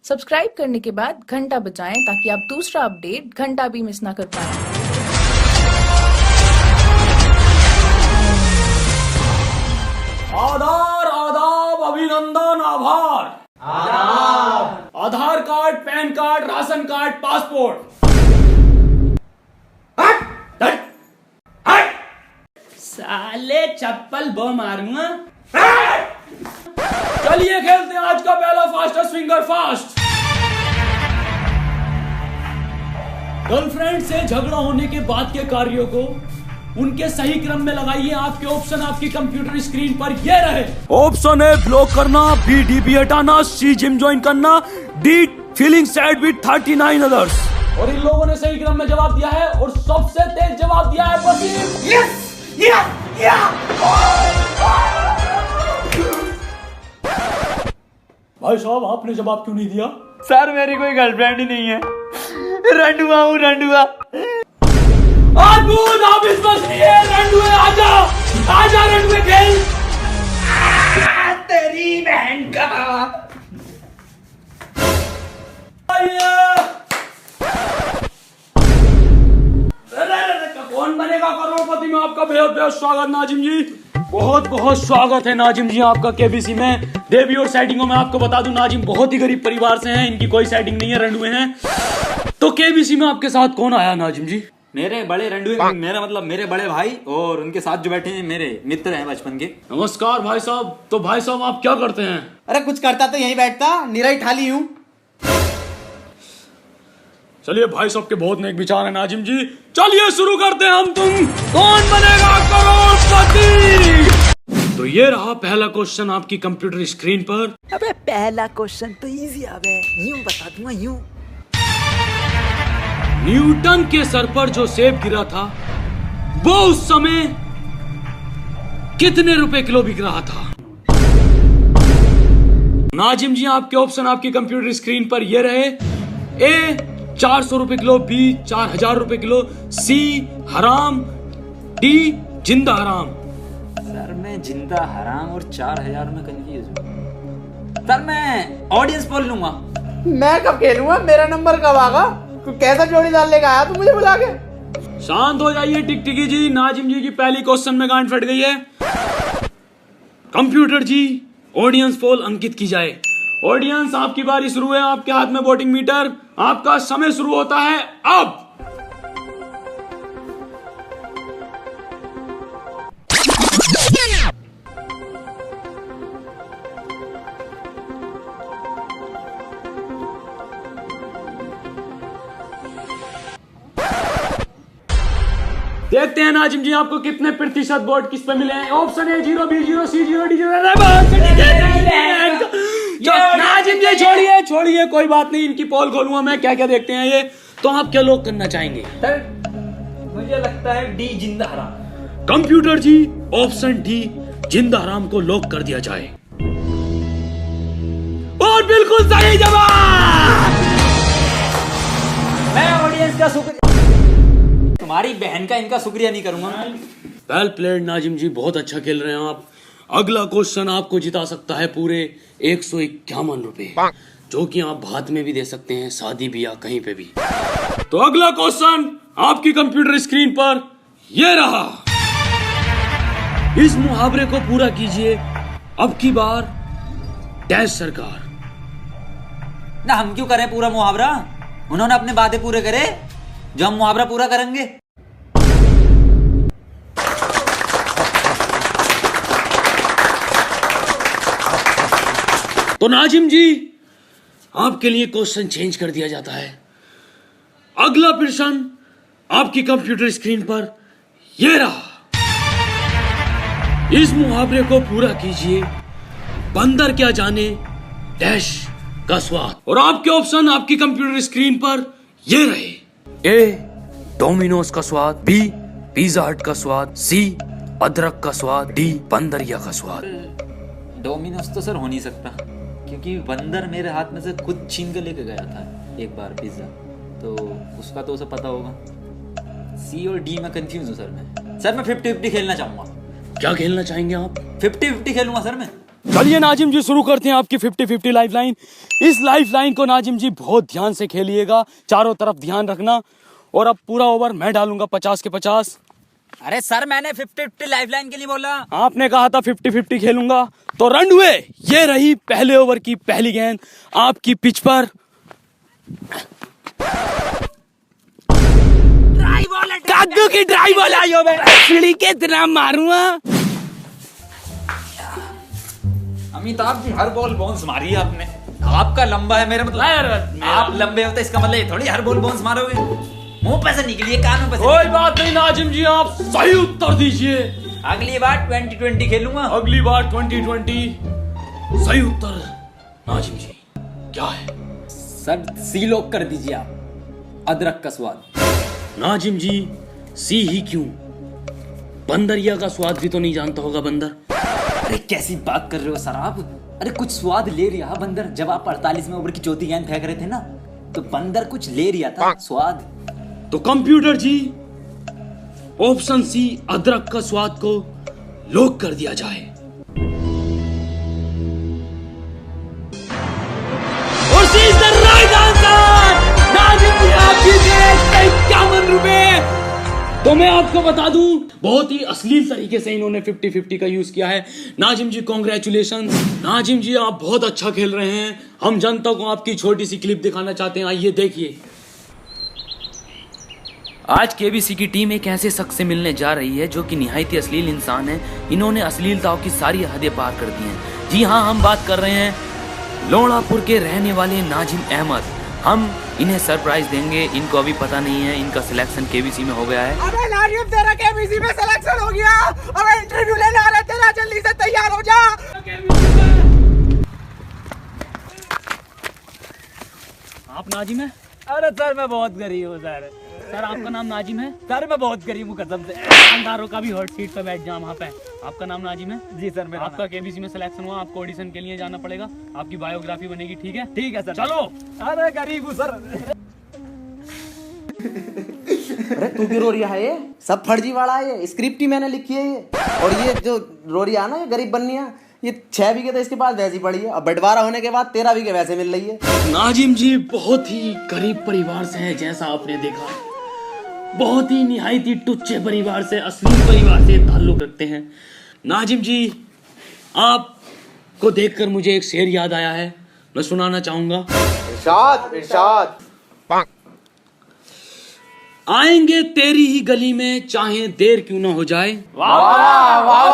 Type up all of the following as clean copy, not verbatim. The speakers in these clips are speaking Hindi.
सब्सक्राइब करने के बाद घंटा बजाएं ताकि आप दूसरा अपडेट घंटा भी मिस ना कर पाएं। आधार आदाब अभिनंदन आभार। Aadhaar card, PAN card, ration card, passport. हट हट हट साले चप्पल बो मारूंगा। चलिए खेलते हैं आज का पहला फास्टेस्ट फिंगर फास्ट। गर्लफ्रेंड से झगड़ा होने के बाद के कार्यों को उनके सही क्रम में लगाइए। आपके ऑप्शन आपकी कंप्यूटर स्क्रीन पर ये रहे। ऑप्शन ए ब्लॉक करना, बी डीपी हटाना, सी जिम ज्वाइन करना, D feeling sad with 39 others. और इन लोगों ने सही क्रम में जवाब दिया है और सबसे तेज जवाब दिया है वसीम। यस भाई साहब आपने जवाब क्यों नहीं दिया? सर मेरी कोई गर्लफ्रेंड ही नहीं है, रंडुआ हूँ रंडुआ। आप इस बस रंडुए आजा रंडुए खेल। तेरी बहन का कौन बनेगा करोड़पति में आपका बेहद बेहद स्वागत नाजिम जी। बहुत बहुत स्वागत है नाजिम जी आपका केबीसी में। देवी और सेटिंगों में आपको बता दूं नाजिम बहुत ही गरीब परिवार से हैं, इनकी कोई सेटिंग नहीं है, रंडुए हैं। तो केबीसी में आपके साथ कौन आया नाजिम जी? मेरे बड़े रंडुए, मेरा मतलब मेरे बड़े भाई और उनके साथ जो बैठे हैं मेरे मित्र हैं बचपन के। नमस्कार भाई साहब। तो भाई साहब आप क्या करते हैं? अरे कुछ करता तो यहीं बैठता, निराई ठाली हूँ। चलिए भाई साहब के बहुत नेक विचार है नाजिम जी। चलिए शुरू करते हैं हम तुम कौन बनेगा करोड़पति। तो ये रहा पहला क्वेश्चन आपकी कंप्यूटर स्क्रीन पर। अबे पहला क्वेश्चन तो इजी आवे, यूं बता दूंगा यूं। न्यूटन के सर पर जो सेब गिरा था वो उस समय कितने रुपए किलो बिक रहा था? नाजिम जी आपके ऑप्शन आपकी कंप्यूटर स्क्रीन पर ये रहे। ए 400 रुपए किलो, बी 4000 रुपए किलो, सी हराम, डी जिंदा हराम। सर मैं जिंदा हराम और 4000 में कंफ्यूज हूँ। सर मैं ऑडियंस पोल लूंगा। मैं कब खेलूंगा? मेरा नंबर कब आगा? तू कैसा जोड़ी डाल लेगा आया तू मुझे बुला के? शांत हो जाइए टिकटिकी जी। नाजिम जी की पहली क्वेश्चन में गांड फट गई है। कंप्यूटर जी ऑडियंस पोल अंकित की जाए। ऑडियंस आपकी बारी शुरू है। आपके हाथ में वोटिंग मीटर, आपका समय शुरू होता है अब। देखते हैं नाजिम जी आपको कितने प्रतिशत वोट किस पे मिले हैं। Option A 0, B 0, C 0, D 0। Nazim ji छोड़िए कोई बात नहीं, इनकी पोल खोलूंगा मैं। क्या क्या देखते हैं ये। तो आप क्या लोग करना चाहेंगे? सर मुझे लगता है डी जिंदा हराम। कंप्यूटर जी ऑप्शन डी जिंदा हराम को लॉक कर दिया जाए और बिल्कुल सही जवाब। मैं ऑडियंस का शुक्रिया, तुम्हारी बहन का इनका शुक्रिया नहीं करूंगा। वेल प्लेड नाजिम जी, बहुत अच्छा खेल रहे हैं आप। अगला क्वेश्चन आपको जिता सकता है पूरे 151 रुपए, जो कि आप भात में भी दे सकते हैं, शादी ब्याह कहीं पे भी। तो अगला क्वेश्चन आपकी कंप्यूटर स्क्रीन पर ये रहा। इस मुहावरे को पूरा कीजिए अब की बार डैश सरकार। ना हम क्यों करें पूरा मुहावरा? उन्होंने अपने वादे पूरे करे जो हम मुहावरा पूरा करेंगे। तो नाजिम जी आपके लिए क्वेश्चन चेंज कर दिया जाता है। अगला प्रश्न आपकी कंप्यूटर स्क्रीन पर यह रहा। इस मुहावरे को पूरा कीजिए बंदर क्या जाने डैश का स्वाद। और आपके ऑप्शन आपकी कंप्यूटर स्क्रीन पर ये रहे। ए डोमिनोज का स्वाद, बी पिज्जा हट का स्वाद, सी अदरक का स्वाद, डी बंदरिया का स्वाद। डोमिनोज तो सर हो नहीं सकता क्योंकि बंदर मेरे हाथ में से खुद छीन के लेके गया था एक बार पिज्जा, तो उसका तो उसे पता होगा। सी और डी में कंफ्यूज हूँ सर मैं 50-50 खेलना चाहूंगा। क्या खेलना चाहेंगे आप? 50-50 खेलूंगा सर मैं। चलिए नाजिम जी शुरू करते हैं आपकी 50-50 लाइफ लाइन। इस लाइफ लाइन को नाजिम जी बहुत ध्यान से खेलिएगा, चारों तरफ ध्यान रखना। और अब पूरा ओवर मैं डालूंगा 50 के 50। अरे सर मैंने 50-50 लाइफलाइन के लिए बोला। आपने कहा था 50-50 खेलूंगा, तो रन हुए। ये रही पहले ओवर की पहली गेंद आपकी पिच पर। कद्दू की ड्राई बॉल आई हो, सीढ़ी के इतना मारूंगा। अमिताभ जी हर बॉल बाउंस मारी है आपने। आपका लंबा है, मेरा मतलब आप लंबे होते इसका मतलब ये थोड़ी हर बॉल बाउंस मारोगे। मुंह पे से निकली है, कानों पे से। कोई बात नहीं नाजिम जी, आप सही उत्तर दीजिए। अगली बार 2020 खेलूंगा। अगली बार 2020। सही उत्तर नाजिम जी क्या है? सर सी लॉक कर दीजिए आप, अदरक का स्वाद। नाजिम जी सी ही क्यों? बंदरिया का स्वाद भी तो नहीं जानता होगा बंदर। अरे कैसी बात कर रहे हो सर आप? अरे कुछ स्वाद ले रहा बंदर। जब आप 48वें ओवर की चौथी गेंद फेंक रहे थे ना, तो बंदर कुछ ले रहा था स्वाद। तो कंप्यूटर जी ऑप्शन सी अदरक का स्वाद को लॉक कर दिया जाए। और C is the right answer. Nazim ji आप जीते 51 रुपए। तो मैं आपको बता दूं, बहुत ही अश्लील तरीके से इन्होंने 50-50 का यूज किया है। नाजिम जी कॉन्ग्रेचुलेशन। नाजिम जी आप बहुत अच्छा खेल रहे हैं। हम जनता को आपकी छोटी सी क्लिप दिखाना चाहते हैं, आइए देखिए। आज केबीसी की टीम एक ऐसे शख्स से मिलने जा रही है जो कि निहायती अश्लील इंसान है। इन्होंने अश्लीलताओं की सारी हदें पार कर दी हैं। जी हाँ, हम बात कर रहे हैं लोणापुर के रहने वाले नाजिम अहमद। हम इन्हें सरप्राइज देंगे। इनको अभी पता नहीं है इनका सिलेक्शन केबीसी में हो गया है। अबे नाजिम तेरा केबीसी में सिलेक्शन हो गया। अबे इंटरव्यू लेने आ रहे तेरा, जल्दी से तैयार हो जा। आप नाजिम है? अरे सर मैं बहुत गरीब हूँ सर। सर आपका नाम नाजिम है? सर मैं बहुत गरीब हूँ कसम से। दुकानदारों का भी हॉट सीट पे बैठ जाओ वहाँ पे। आपका नाम नाजिम है? जी सर मेरा आपका केबीसी में सिलेक्शन हुआ, आपको ऑडिशन के लिए जाना पड़ेगा। आपकी बायोग्राफी बनेगी, ठीक है? ठीक है सर। चलो। अरे गरीब हूँ सर। अरे तू क्यों रो रही है? ये सब फर्जी वाला है, ये स्क्रिप्ट ही मैंने लिखी है ये। और ये जो रो रही है ना, ये गरीब बननी है, ये 6 बीघे तो इसके पास वैसी पड़ी है, और बंटवारा होने के बाद 13 बीघे वैसे मिल रही है। नाजिम जी बहुत ही गरीब परिवार से है, जैसा आपने देखा। बहुत ही निहायती टुच्चे परिवार से, अश्लील परिवार से ताल्लुक रखते हैं। नाजिम जी आपको देखकर मुझे एक शेर याद आया है, मैं सुनाना चाहूंगा। इरशाद इरशाद। आएंगे तेरी ही गली में चाहे देर क्यों ना हो जाए। वाह वाह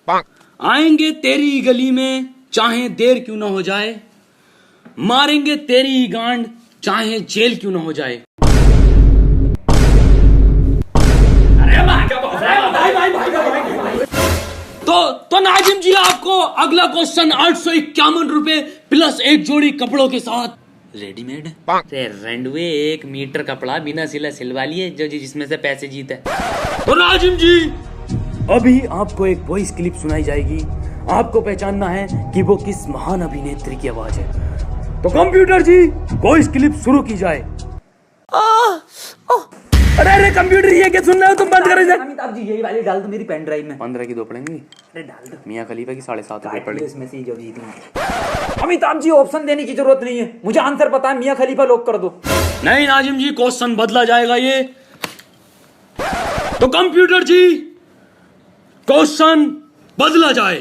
वाह। आएंगे तेरी ही गली में चाहे देर क्यों ना हो जाए, मारेंगे तेरी ही गांड चाहे जेल क्यों ना हो जाए। तो नाजिम जी आपको अगला क्वेश्चन 851 रुपए प्लस एक जोड़ी कपड़ों के साथ। रेडीमेड रेंडवे 1 मीटर कपड़ा बिना सिला सिलवा लिए, जो जिसमें से पैसे जीते। तो नाजिम जी अभी आपको एक वॉइस क्लिप सुनाई जाएगी। आपको पहचानना है कि वो किस महान अभिनेत्री की आवाज है। तो कंप्यूटर जी वॉइस क्लिप शुरू की जाए। अरे अरे कंप्यूटर ये क्या सुन रहे हो तुम? बंद करो इसे। अमिताभ जी यही वाली डाल दो मेरी पेन ड्राइव में। 15 की 2 पड़ेंगी। अरे डाल दो। मियां खलीफा की 7.5 रुपए पड़ी। इसमें से जो जीती। अमिताभ जी ऑप्शन देने की जरूरत नहीं है, मुझे आंसर पता है। मियां खलीफा लॉक कर दो। नहीं नाजिम जी क्वेश्चन बदला जाएगा ये। तो कंप्यूटर जी क्वेश्चन बदला जाए।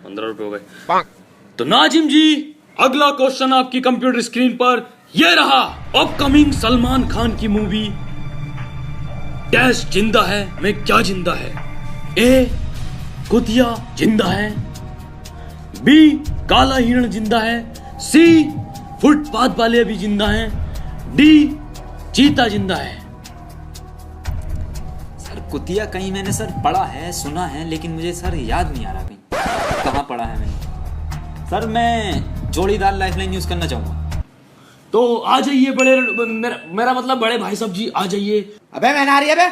15 रुपए हो गए। तो नाजिम जी अगला क्वेश्चन आपकी कंप्यूटर स्क्रीन पर ये रहा। अपकमिंग सलमान खान की मूवी डैश जिंदा है मैं क्या जिंदा है। ए कुतिया जिंदा है, बी काला हिरण जिंदा है, सी फुटपाथ वाले भी जिंदा हैं, डी चीता जिंदा है। सर कुतिया कहीं मैंने सर पढ़ा है, सुना है, लेकिन मुझे सर याद नहीं आ रहा कहीं कहाँ पढ़ा है मैंने। सर मैं जोड़ीदार लाइफलाइन यूज करना चाहूंगा। तो आ जाइए बड़े मेरा मतलब बड़े भाई साहब जी आ जाइए। अबे मैं ना रही है बे।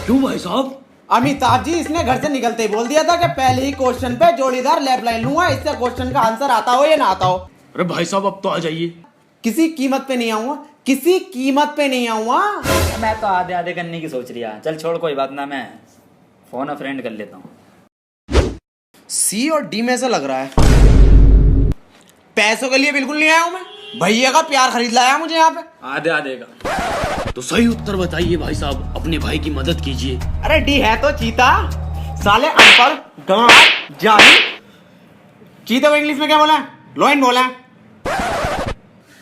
क्यों भाई साहब? अमिताभ जी इसने घर से निकलते ही बोल दिया था कि पहले ही क्वेश्चन पे जोड़ीदार लैप लाइन लूंगा, इससे क्वेश्चन का आंसर आता हो या ना आता हो। अरे भाई साहब अब तो आ जाइए। किसी कीमत पे नहीं आऊंगा, किसी कीमत पे नहीं आऊंगा। मैं तो आधे आधे करने की सोच रही है। चल छोड़ कोई बात ना, मैं फोन अ फ्रेंड कर लेता हूँ। सी और डी में से लग रहा है। पैसों के लिए बिल्कुल नहीं आया हूं मैं, भैया का प्यार खरीद लाया मुझे यहाँ पे। आधे आधे का। तो सही उत्तर बताइए भाई साहब, अपने भाई की मदद कीजिए। अरे डी है तो चीता, साले अनपढ़ गांव जाहिल। चीते को इंग्लिश में क्या बोला है? लोइन बोला है।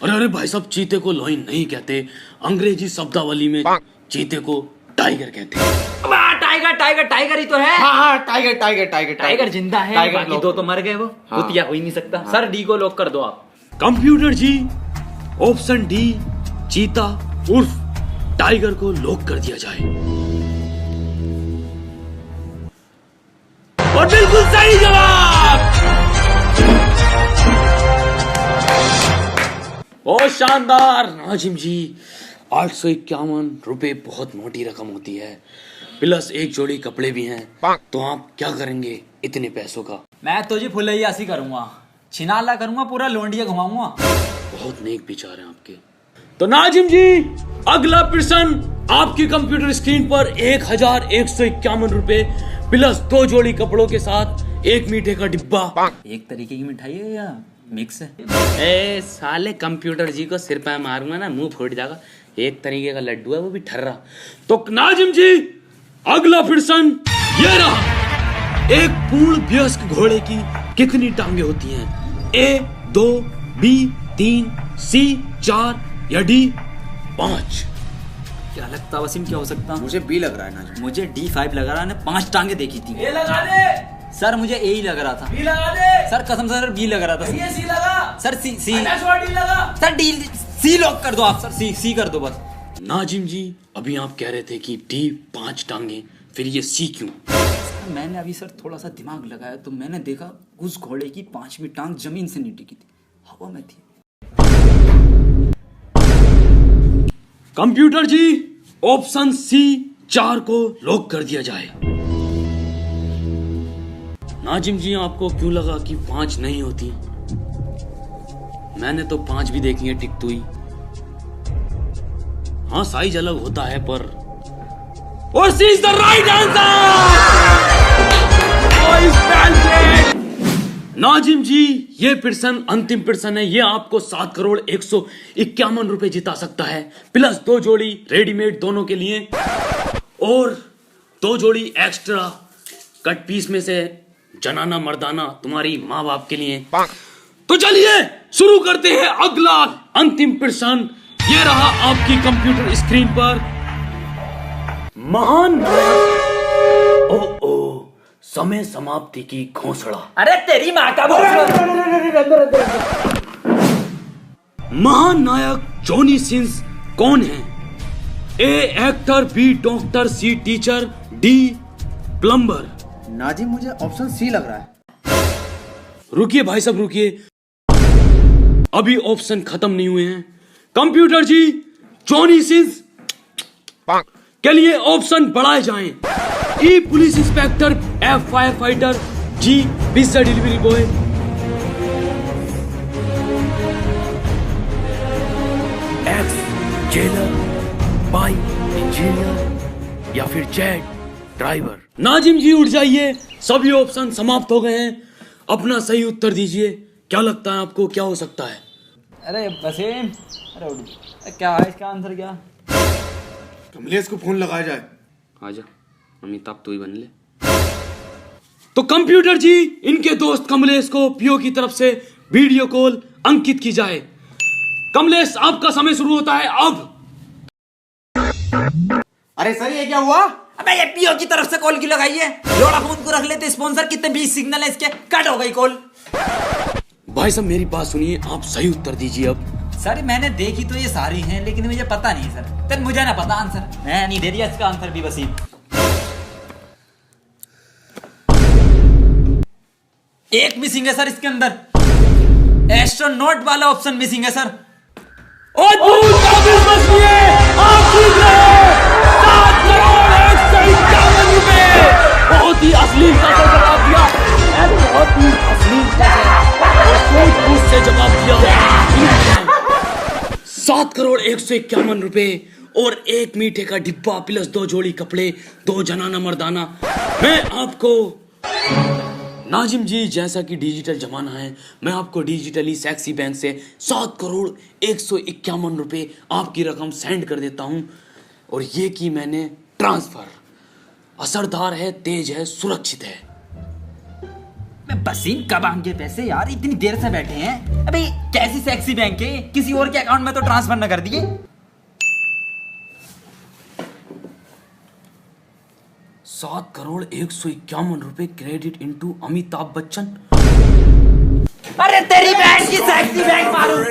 अरे अरे भाई साहब, चीते को लोइन नहीं कहते, अंग्रेजी शब्दावली में चीते को टाइगर कहते हैं। टाइगर टाइगर टाइगर ही तो है। हाँ टाइगर टाइगर टाइगर टाइगर जिंदा है, टाइगर बाकी दो तो मर गए। वो कुतिया हो ही नहीं सकता। सर डी को लॉक कर दो आप। कंप्यूटर जी, ऑप्शन डी चीता उर्फ टाइगर को लॉक कर दिया जाए। और बिल्कुल सही जवाब। बहुत शानदार नाजिम जी। 851 रुपए बहुत मोटी रकम होती है, प्लस एक जोड़ी कपड़े भी हैं। तो आप क्या करेंगे इतने पैसों का? मैं तो जी फुलैयासी करूंगा, छिनाला करूंगा, पूरा लोंडिया घुमाऊंगा। बहुत नेक विचार हैं आपके। तो नाजिम जी, अगला प्रश्न आपकी कंप्यूटर स्क्रीन पर 1151 रुपए प्लस 2 जोड़ी कपड़ों के साथ एक मीठे का डिब्बा। एक तरीके की मिठाई है या मिक्स है? ए साले कंप्यूटर जी को सिर पे मारूंगा ना, मुंह फूट जाएगा। एक तरीके का लड्डू है, वो भी ठर्रा। तो नाजिम जी, अगला प्रश्न ये रहा। एक पूर्ण वयस्क घोड़े की कितनी टांगे होती हैं? ए 2, बी 3, सी 4 या डी 5? क्या लगता वसीम, क्या हो सकता? मुझे बी लग रहा है ना। मुझे D5 लग रहा है, 5 टांगे देखी थी। ए लगा दे। सर मुझे ए ही लग रहा था। बी लगा दे। सर कसम से सर बी लग रहा था। ये सी लगा। सर सी सी डी लगा। सर डी सी लॉक कर दो आप। सर सी सी कर दो बस। नाजिम जी, अभी आप कह रहे थे कि डी 5 टांगे, फिर ये सी क्यों? मैंने अभी सर थोड़ा सा दिमाग लगाया तो मैंने देखा उस घोड़े की 5वीं टांग जमीन से नहीं टिकी थी, हवा में थी। कंप्यूटर जी, ऑप्शन सी 4 को लॉक कर दिया जाए। नाजिम जी, आपको क्यों लगा कि 5 नहीं होती? मैंने तो 5 भी देखी है टिकती हुई। हाँ, साइज अलग होता है पर। और C is the right answer. Nazim ji, ये प्रश्न अंतिम प्रश्न है। ये आपको 7,151 रुपए जिता सकता है, प्लस 2 जोड़ी रेडीमेड दोनों के लिए और 2 जोड़ी एक्स्ट्रा कट पीस में से जनाना मर्दाना तुम्हारी माँ बाप के लिए। तो चलिए शुरू करते हैं अगला अंतिम प्रश्न। ये रहा आपकी कंप्यूटर स्क्रीन पर। महान ओ समय समाप्ति की घोषणा। अरे तेरी माँ का महान नायक जॉनी सिंस कौन है? A actor, B doctor, C teacher, D plumber. Nazim, मुझे ऑप्शन सी लग रहा है। रुकिए भाई साहब, रुकिए, अभी ऑप्शन खत्म नहीं हुए हैं। कंप्यूटर जी, जॉनी सिंस के लिए ऑप्शन बढ़ाए जाएं। E police inspector, F firefighter, G pizza delivery boy. X jailer, Y engineer या फिर जेड ड्राइवर। नाजिम जी उठ जाइए, सभी ऑप्शन समाप्त हो गए हैं। अपना सही उत्तर दीजिए। क्या लगता है आपको, क्या हो सकता है? अरे वसीम, अरे उठ। क्या है इसका आंसर? क्या कमलेश को फोन लगाया जाए। आजा अमिताभ, तू ही बन ले। तो कंप्यूटर जी, इनके दोस्त कमलेश को पीओ की तरफ से वीडियो कॉल अंकित की जाए। कमलेश, आपका समय शुरू होता है अब। अरे सर, ये क्या हुआ? अबे ये पीओ की तरफ से कॉल क्यों लगाई है? जोड़ा फोन को रख लेते स्पॉन्सर। कितने 20 सिग्नल है इसके, कट हो गई कॉल। भाई साहब मेरी बात सुनिए, आप सही उत्तर दीजिए अब। सर मैंने देखी तो ये सारी हैं, लेकिन मुझे पता नहीं सर। तो मुझे ना पता आंसर, मैं नहीं दे दिया इसका आंसर भी। वसीम, एक मिसिंग है सर इसके अंदर। एस्ट्रोनॉट वाला ऑप्शन मिसिंग है सर। बहुत ही अश्लीलता से जवाब दिया, बहुत ही अश्लीलता से जवाब दिया। 7,151 रुपए और एक मीठे का डिब्बा प्लस 2 जोड़ी कपड़े, 2 जनाना मर्दाना। मैं आपको नाजिम जी, जैसा कि डिजिटल जमाना है, मैं आपको डिजिटली सेक्सी बैंक से 7,151,000 आपकी रकम सेंड कर देता हूं। और ये की मैंने ट्रांसफर। असरदार है, तेज है, सुरक्षित है। बसीन कब आएंगे पैसे यार, इतनी देर से बैठे हैं। अबे कैसी सेक्सी बैंक है, किसी और के अकाउंट में तो ट्रांसफर न कर दिए। 7,151,000 क्रेडिट इनटू अमिताभ बच्चन। अरे तेरी बैंक की सेक्सी बैंक मारूं।